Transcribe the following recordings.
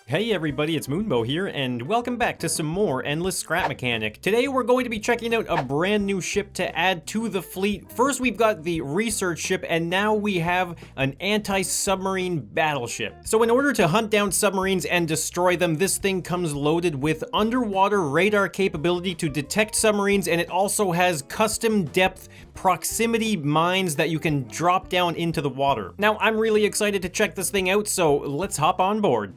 Hey everybody, it's Moonbo here, and welcome back to some more Endless Scrap Mechanic. Today we're going to be checking out a brand new ship to add to the fleet. First we've got the research ship, and now we have an anti-submarine battleship. So in order to hunt down submarines and destroy them, this thing comes loaded with underwater radar capability to detect submarines, and it also has custom depth proximity mines that you can drop down into the water. Now I'm really excited to check this thing out, so let's hop on board.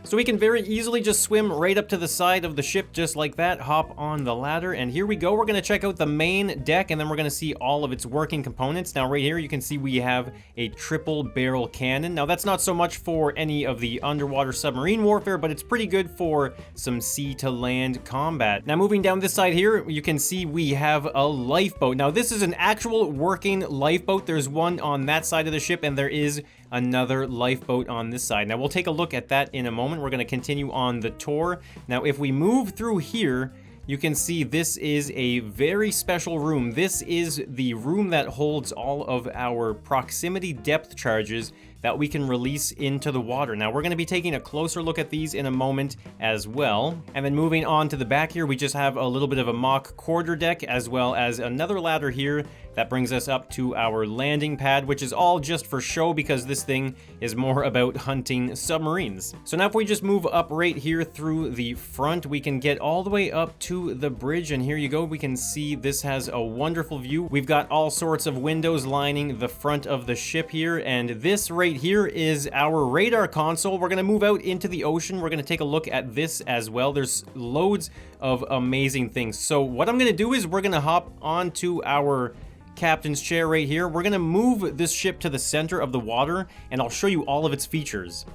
So we can very easily just swim right up to the side of the ship just like that, hop on the ladder, and here we go. We're going to check out the main deck, and then we're going to see all of its working components. Now right here you can see we have a triple barrel cannon. Now that's not so much for any of the underwater submarine warfare, but it's pretty good for some sea to land combat. Now moving down this side here, you can see we have a lifeboat. Now this is an actual working lifeboat. There's one on that side of the ship, and there is another lifeboat on this side. Now we'll take a look at that in a moment. We're going to continue on the tour. Now if we move through here, you can see this is a very special room. This is the room that holds all of our proximity depth charges that we can release into the water. Now we're going to be taking a closer look at these in a moment as well. And then moving on to the back here, we just have a little bit of a mock quarter deck, as well as another ladder here that brings us up to our landing pad, which is all just for show because this thing is more about hunting submarines. So now if we just move up right here through the front, we can get all the way up to the bridge, and here you go. We can see this has a wonderful view. We've got all sorts of windows lining the front of the ship here, and this right here is our radar console. We're going to move out into the ocean. We're going to take a look at this as well. There's loads of amazing things. So what I'm going to do is we're going to hop onto our captain's chair right here. We're going to move this ship to the center of the water, and I'll show you all of its features.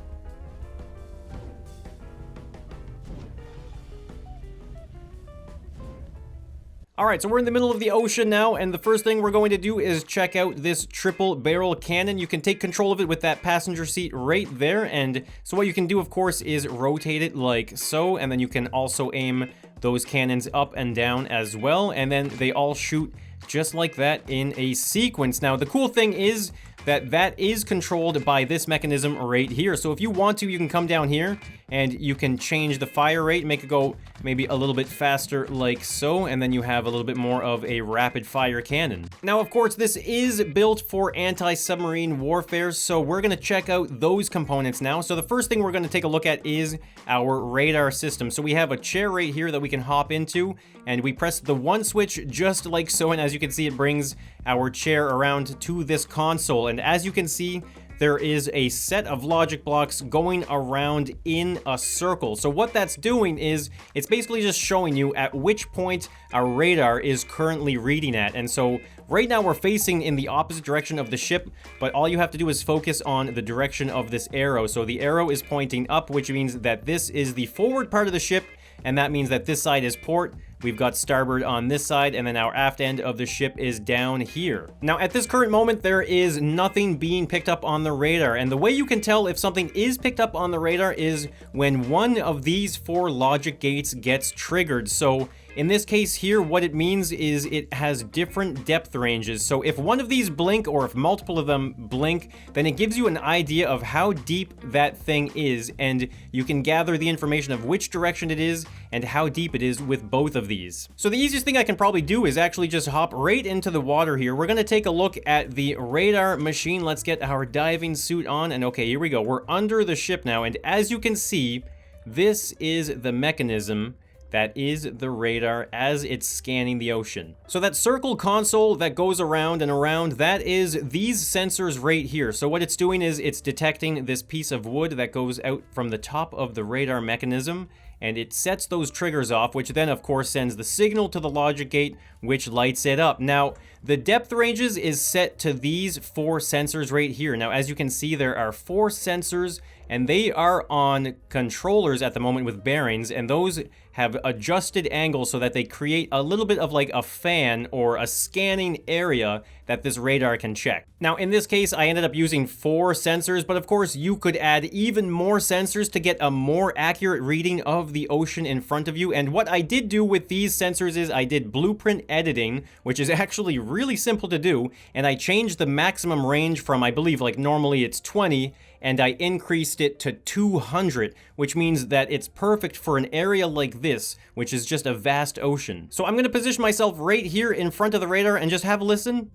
Alright, so we're in the middle of the ocean now, and the first thing we're going to do is check out this triple barrel cannon. You can take control of it with that passenger seat right there, and so what you can do, of course, is rotate it like so, and then you can also aim those cannons up and down as well, and then they all shoot just like that in a sequence. Now, the cool thing is that is controlled by this mechanism right here. So if you want to, you can come down here and you can change the fire rate, make it go maybe a little bit faster like so, and then you have a little bit more of a rapid fire cannon. Now, of course, this is built for anti-submarine warfare, so we're going to check out those components now. So the first thing we're going to take a look at is our radar system. So we have a chair right here that we can hop into, and we press the one switch just like so, and as you can see, it brings our chair around to this console. And as you can see, there is a set of logic blocks going around in a circle. So what that's doing is it's basically just showing you at which point our radar is currently reading at. And so right now we're facing in the opposite direction of the ship, but all you have to do is focus on the direction of this arrow. So the arrow is pointing up, which means that this is the forward part of the ship, and that means that this side is port. We've got starboard on this side, and then our aft end of the ship is down here. Now, at this current moment, there is nothing being picked up on the radar, and the way you can tell if something is picked up on the radar is when one of these 4 logic gates gets triggered. So in this case here, what it means is it has different depth ranges. So if one of these blink, or if multiple of them blink, then it gives you an idea of how deep that thing is, and you can gather the information of which direction it is and how deep it is with both of these. So the easiest thing I can probably do is actually just hop right into the water here. We're going to take a look at the radar machine. Let's get our diving suit on, and okay, here we go. We're under the ship now, and as you can see, this is the mechanism that is the radar as it's scanning the ocean. So that circle console that goes around and around, that is these sensors right here. So what it's doing is it's detecting this piece of wood that goes out from the top of the radar mechanism, and it sets those triggers off, which then of course sends the signal to the logic gate, which lights it up. Now, the depth ranges is set to these 4 sensors right here. Now, as you can see, there are 4 sensors, and they are on controllers at the moment with bearings, and those have adjusted angles so that they create a little bit of like a fan or a scanning area that this radar can check. Now, in this case, I ended up using 4 sensors, but of course you could add even more sensors to get a more accurate reading of the ocean in front of you. And what I did do with these sensors is I did blueprint editing, which is actually really simple to do, and I changed the maximum range from, I believe, like normally it's 20, and I increased it to 200, which means that it's perfect for an area like this, which is just a vast ocean. So I'm going to position myself right here in front of the radar and just have a listen.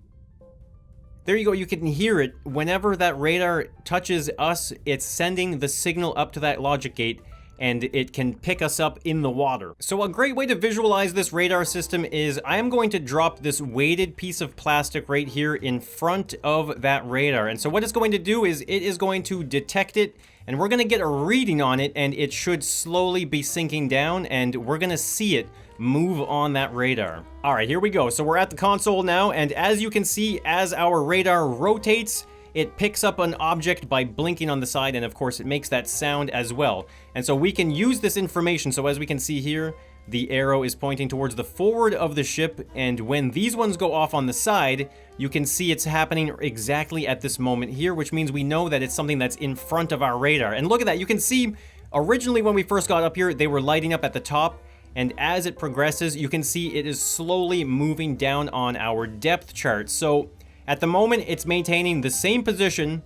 There you go, you can hear it. Whenever that radar touches us, it's sending the signal up to that logic gate, and it can pick us up in the water. So a great way to visualize this radar system is I am going to drop this weighted piece of plastic right here in front of that radar. And so what it's going to do is it is going to detect it, and we're going to get a reading on it, and it should slowly be sinking down, and we're going to see it move on that radar. All right, here we go. So we're at the console now, and as you can see, as our radar rotates, it picks up an object by blinking on the side, and of course it makes that sound as well. And so we can use this information. So as we can see here, the arrow is pointing towards the forward of the ship, and when these ones go off on the side, you can see it's happening exactly at this moment here, which means we know that it's something that's in front of our radar. And look at that, you can see originally when we first got up here, they were lighting up at the top, and as it progresses, you can see it is slowly moving down on our depth chart. So at the moment, it's maintaining the same position,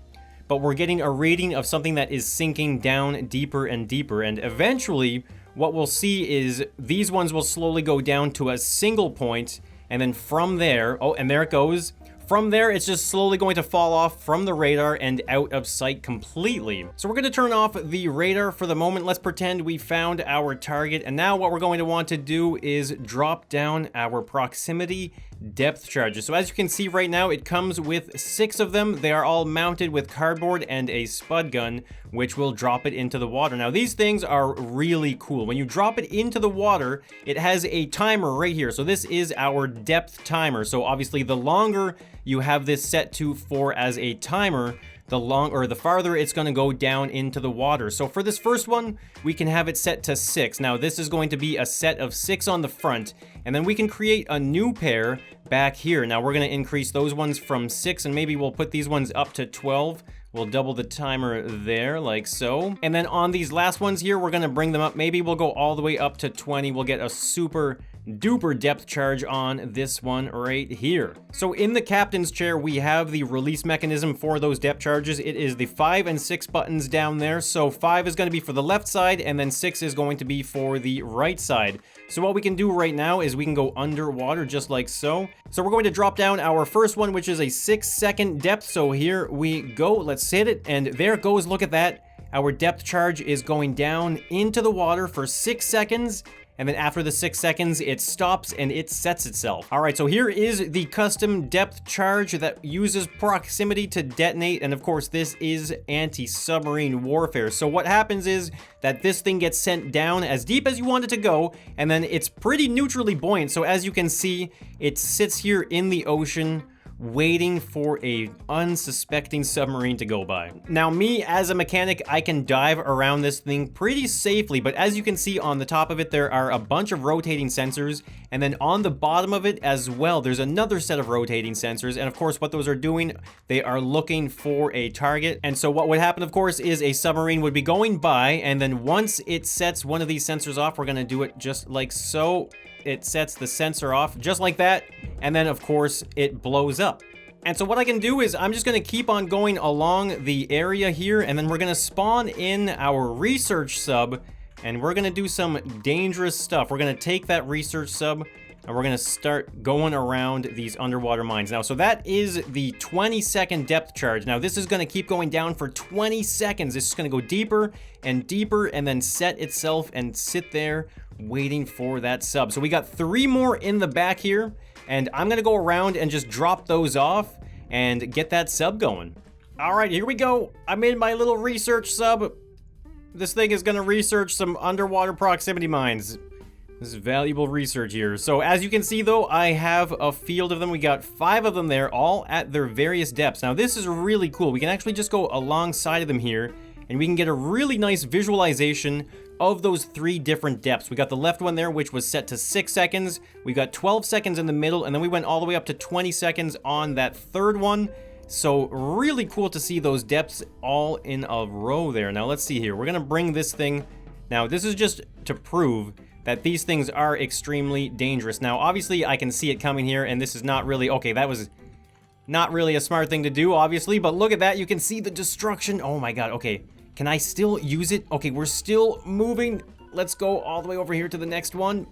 but we're getting a reading of something that is sinking down deeper and deeper. And eventually, what we'll see is these ones will slowly go down to a single point, and then from there, oh, and there it goes. From there, it's just slowly going to fall off from the radar and out of sight completely. So we're going to turn off the radar for the moment. Let's pretend we found our target. And now what we're going to want to do is drop down our proximity depth charges. So as you can see right now, it comes with 6 of them. They are all mounted with cardboard and a spud gun, which will drop it into the water. Now these things are really cool. When you drop it into the water, it has a timer right here. So this is our depth timer. So obviously the longer you have this set to for as a timer, the farther it's going to go down into the water. So for this first one, we can have it set to 6. Now this is going to be a set of 6 on the front, and then we can create a new pair back here. Now we're going to increase those ones from 6, and maybe we'll put these ones up to 12. We'll double the timer there, like so. And then on these last ones here, we're going to bring them up. Maybe we'll go all the way up to 20. We'll get a super duper depth charge on this one right here. So in the captain's chair, we have the release mechanism for those depth charges. It is the 5 and 6 buttons down there. So 5 is going to be for the left side, and then 6 is going to be for the right side. So what we can do right now is we can go underwater just like so. So we're going to drop down our first one, which is a 6-second depth. So here we go. Let's hit it, and there it goes. Look at that. Our depth charge is going down into the water for 6 seconds. And then after the 6 seconds, it stops and it sets itself. All right, so here is the custom depth charge that uses proximity to detonate. And of course, this is anti-submarine warfare. So what happens is that this thing gets sent down as deep as you want it to go, and then it's pretty neutrally buoyant. So as you can see, it sits here in the ocean, waiting for a unsuspecting submarine to go by. Now me as a mechanic, I can dive around this thing pretty safely, but as you can see on the top of it, there are a bunch of rotating sensors, and then on the bottom of it as well, there's another set of rotating sensors, and of course what those are doing, they are looking for a target. And so what would happen, of course, is a submarine would be going by, and then once it sets one of these sensors off, we're gonna do it just like so. It sets the sensor off just like that, and then of course it blows up. And so what I can do is I'm just going to keep on going along the area here, and then we're going to spawn in our research sub, and we're going to do some dangerous stuff. We're going to take that research sub, and we're going to start going around these underwater mines. Now, so that is the 20-second depth charge. Now, this is going to keep going down for 20 seconds. This is going to go deeper and deeper, and then set itself and sit there waiting for that sub. So we got 3 more in the back here, and I'm gonna go around and just drop those off and get that sub going. All right, here we go. I made my little research sub. This thing is gonna research some underwater proximity mines. This is valuable research here. So as you can see though, I have a field of them. We got 5 of them there, all at their various depths. Now this is really cool. We can actually just go alongside of them here, and we can get a really nice visualization of those 3 different depths. We got the left one there, which was set to 6 seconds. We got 12 seconds in the middle, and then we went all the way up to 20 seconds on that third one. So really cool to see those depths all in a row there. Now let's see here. We're gonna bring this thing. Now this is just to prove that these things are extremely dangerous. Now, obviously, I can see it coming here, and this is not really... Okay, that was not really a smart thing to do, obviously, but look at that. You can see the destruction. Oh my god, okay. Can I still use it? Okay, we're still moving. Let's go all the way over here to the next one.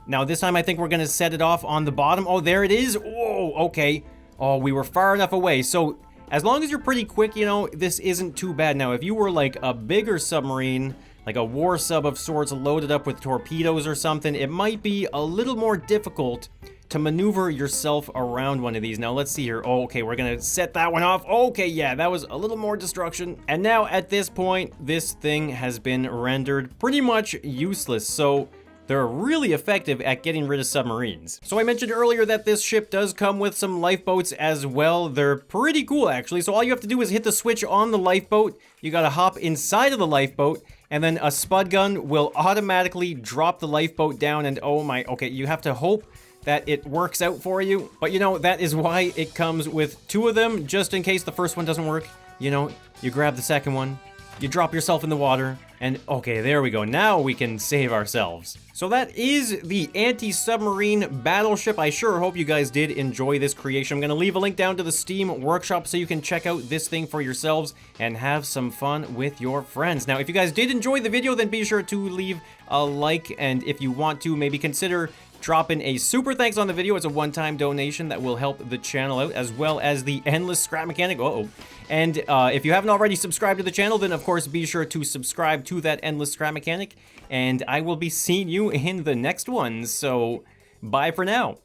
Now, this time I think we're going to set it off on the bottom. Oh, there it is. Whoa, okay. Oh, we were far enough away. So, as long as you're pretty quick, you know, this isn't too bad. Now, if you were like a bigger submarine, like a war sub of sorts loaded up with torpedoes or something, it might be a little more difficult to maneuver yourself around one of these. Now, let's see here. Oh, okay, we're gonna set that one off. Okay, yeah, that was a little more destruction. And now, at this point, this thing has been rendered pretty much useless. So, they're really effective at getting rid of submarines. So I mentioned earlier that this ship does come with some lifeboats as well. They're pretty cool, actually. So all you have to do is hit the switch on the lifeboat. You gotta hop inside of the lifeboat, and then a spud gun will automatically drop the lifeboat down, and oh my, okay, you have to hope that it works out for you. But you know, that is why it comes with two of them, just in case the first one doesn't work. You know, you grab the second one, you drop yourself in the water, and okay, there we go. Now we can save ourselves. So that is the anti-submarine battleship. I sure hope you guys did enjoy this creation. I'm going to leave a link down to the Steam workshop so you can check out this thing for yourselves and have some fun with your friends. Now, if you guys did enjoy the video, then be sure to leave a like, and if you want to, maybe consider dropping a super thanks on the video. It's a one-time donation that will help the channel out, as well as the endless scrap mechanic. And if you haven't already subscribed to the channel, then of course be sure to subscribe to that endless scrap mechanic, and I will be seeing you in the next one. So bye for now.